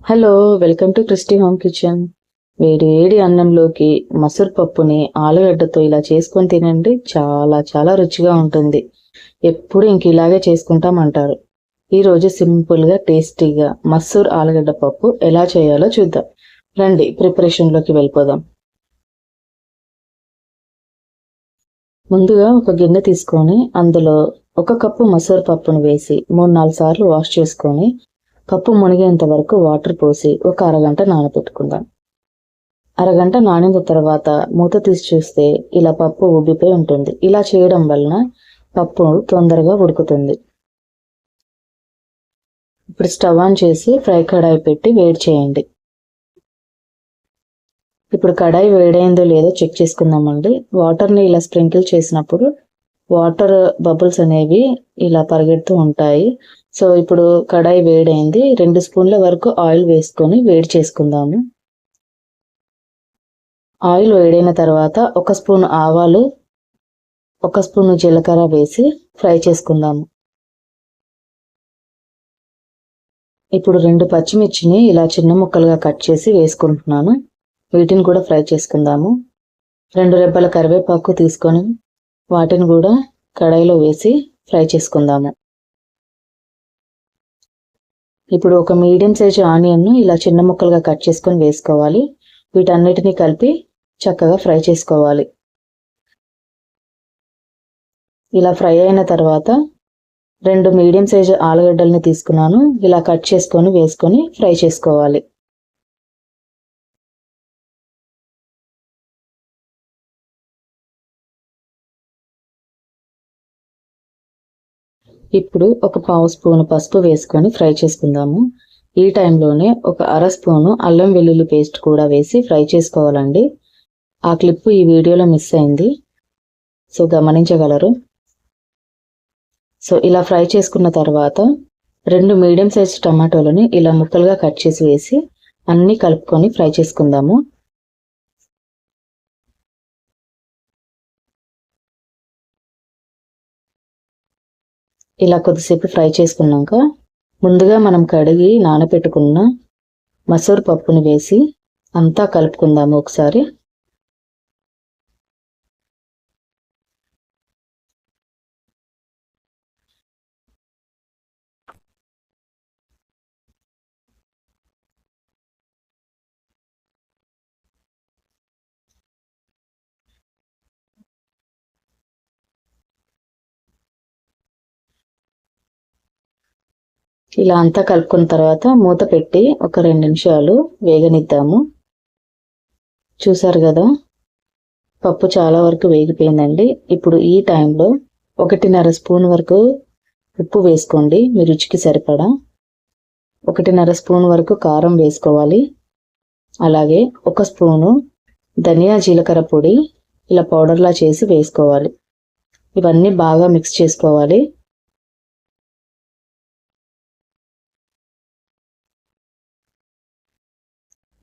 Hello, welcome to Christy home kitchen. వేడి అన్నంలోకి మసూర్ పప్పుని ఆలుగడ్డతో ఇలా చేసుకొని తినండి. చాలా చాలా రుచిగా ఉంటుంది. ఎప్పుడు ఇంక ఇలాగే చేసుకుంటామంటారు. ఈరోజు సింపుల్గా టేస్టీగా మసూర్ ఆలుగడ్డ పప్పు ఎలా చేయాలో చూద్దాం. రండి ప్రిపరేషన్లోకి వెళ్ళిపోదాం. ముందుగా ఒక గిన్నె తీసుకొని అందులో 1 కప్పు మసూర్ పప్పును వేసి 3-4 సార్లు వాష్ చేసుకొని పప్పు మునిగేంత వరకు వాటర్ పోసి ఒక అరగంట నానబెట్టుకుందాం. అరగంట నానిన తర్వాత మూత తీసి చూస్తే ఇలా పప్పు ఉబ్బిపోయి ఉంటుంది. ఇలా చేయడం వలన పప్పు తొందరగా ఉడుకుతుంది. ఇప్పుడు స్టవ్ ఆన్ చేసి ఫ్రై కడాయి పెట్టి వేడి చేయండి. ఇప్పుడు కడాయి వేడైందో లేదో చెక్ చేసుకుందామండి. వాటర్ని ఇలా స్ప్రింకిల్ చేసినప్పుడు వాటర్ బబుల్స్ అనేవి ఇలా పరిగెడుతూ ఉంటాయి. సో ఇప్పుడు కడాయి వేడైంది. 2 స్పూన్ల వరకు ఆయిల్ వేసుకొని వేడి చేసుకుందాము. ఆయిల్ వేడైన తర్వాత 1 స్పూన్ ఆవాలు, 1 స్పూన్ జీలకర్ర వేసి ఫ్రై చేసుకుందాము. ఇప్పుడు 2 పచ్చిమిర్చిని ఇలా చిన్న ముక్కలుగా కట్ చేసి వేసుకుంటున్నాను. వీటిని కూడా ఫ్రై చేసుకుందాము. 2 రెబ్బల కరివేపాకు తీసుకొని వాటిని కూడా కడాయిలో వేసి ఫ్రై చేసుకుందాము. ఇప్పుడు ఒక మీడియం సైజు ఆనియన్ను ఇలా చిన్న ముక్కలుగా కట్ చేసుకొని వేసుకోవాలి. వీటన్నిటిని కలిపి చక్కగా ఫ్రై చేసుకోవాలి. ఇలా ఫ్రై అయిన తర్వాత 2 మీడియం సైజు ఆలుగడ్డల్ని తీసుకున్నాను. ఇలా కట్ చేసుకొని వేసుకొని ఫ్రై చేసుకోవాలి. ఇప్పుడు ఒక 1/2 స్పూన్ పసుపు వేసుకొని ఫ్రై చేసుకుందాము. ఈ టైంలోనే ఒక 1/2 స్పూను అల్లం వెల్లుల్లి పేస్ట్ కూడా వేసి ఫ్రై చేసుకోవాలండి. ఆ క్లిప్ ఈ వీడియోలో మిస్ అయింది, సో గమనించగలరు. సో ఇలా ఫ్రై చేసుకున్న తర్వాత 2 మీడియం సైజ్ టమాటోలని ఇలా ముక్కలుగా కట్ చేసి వేసి అన్నీ కలుపుకొని ఫ్రై చేసుకుందాము. ఇలా కొద్దిసేపు ఫ్రై చేసుకున్నాక ముందుగా మనం కడిగి నానబెట్టుకున్న మసూర్ పప్పుని వేసి అంతా కలుపుకుందాము ఒకసారి. ఇలా అంతా కలుపుకున్న తర్వాత మూత పెట్టి ఒక 2 నిమిషాలు వేగనిద్దాము. చూసారు కదా, పప్పు చాలా వరకు వేగిపోయిందండి. ఇప్పుడు ఈ టైంలో 1.5 స్పూన్ వరకు ఉప్పు వేసుకోండి, మీ రుచికి సరిపడా. 1.5 స్పూన్ వరకు కారం వేసుకోవాలి. అలాగే 1 స్పూను ధనియా జీలకర్ర పొడి ఇలా పౌడర్లా చేసి వేసుకోవాలి. ఇవన్నీ బాగా మిక్స్ చేసుకోవాలి.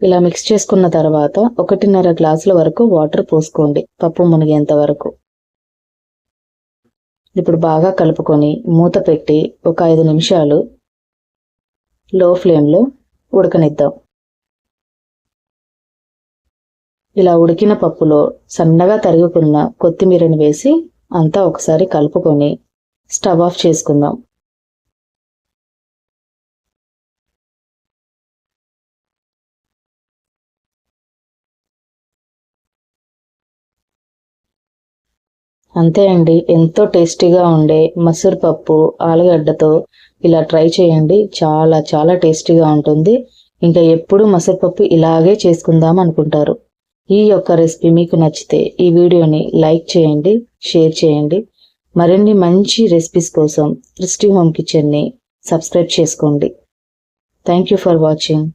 ఇలా మిక్స్ చేసుకున్న తర్వాత 1.5 గ్లాసుల వరకు వాటర్ పోసుకోండి, పప్పు మునిగేంత వరకు. ఇప్పుడు బాగా కలుపుకొని మూత పెట్టి ఒక 5 నిమిషాలు లో ఫ్లేమ్లో ఉడకనిద్దాం. ఇలా ఉడికిన పప్పులో సన్నగా తరుగుకున్న కొత్తిమీరని వేసి అంతా ఒకసారి కలుపుకొని స్టవ్ ఆఫ్ చేసుకుందాం. అంతే అండి, ఎంతో టేస్టీగా ఉండే మసూర్ పప్పు ఆలుగడ్డతో ఇలా ట్రై చేయండి. చాలా చాలా టేస్టీగా ఉంటుంది. ఇంకా ఎప్పుడు మసూర్ పప్పు ఇలాగే చేసుకుందాం అనుకుంటారు. ఈ యొక్క రెసిపీ మీకు నచ్చితే ఈ వీడియోని లైక్ చేయండి, షేర్ చేయండి. మరిన్ని మంచి రెసిపీస్ కోసం క్రిస్టీ హోమ్ కిచెన్ని సబ్స్క్రైబ్ చేసుకోండి. Thank you for watching.